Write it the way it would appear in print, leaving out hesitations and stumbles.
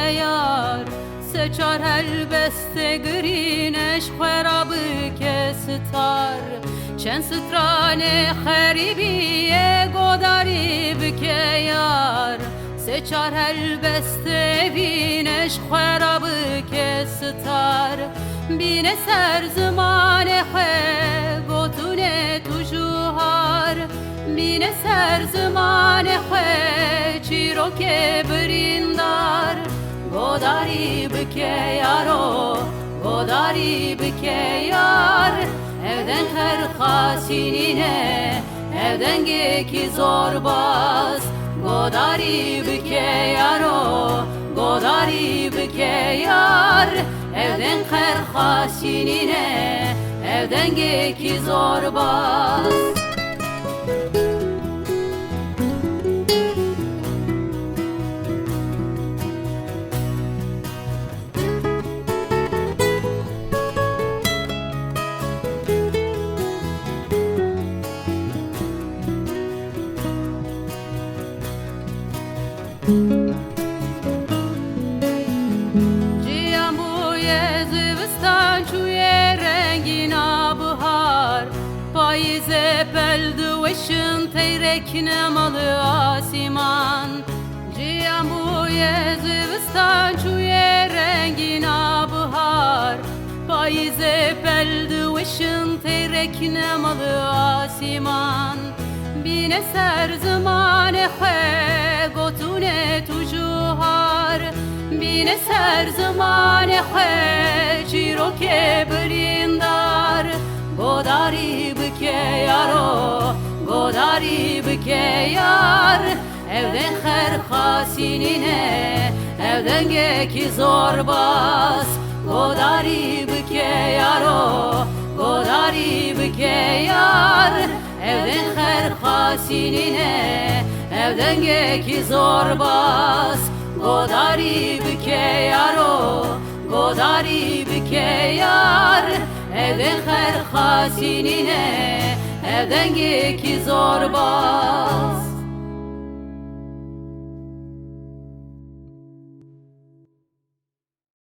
yar seçar helbeste grîneş xwera bike star çend strane xeribiye godarî bike yar seçar helbeste vîneş xwera bike star bîne ser zimane xwe gotûne tu juhar bîne ser zimane xwe çîrokê birîndar godarî bike yaro godarî bike yar evden her xasînîne ev dengekî zorbaz godarî bike yaro godarî bike yar evden her xasînîne ev dengekî zorbaz Cihan buye zivistan çuye rengina bihar Payize peldi veşin teyrek nemalı asiman Cihan buye zivistan çuye rengina bihar Payize peldi veşin teyrek nemalı asiman Bine ser zimane xwe gotûne tu juhar bîne ser zimane xwe çîrokê birîndar godarî bike yaro godarî bike yar evden her xasînîne ev dengekî zorbaz godarî bike yaro godarî bike yar evden her xasînîne ev dengekî zorbaz godarî bike yaro godarî bike yar evden her xasînîne ev dengekî zorbaz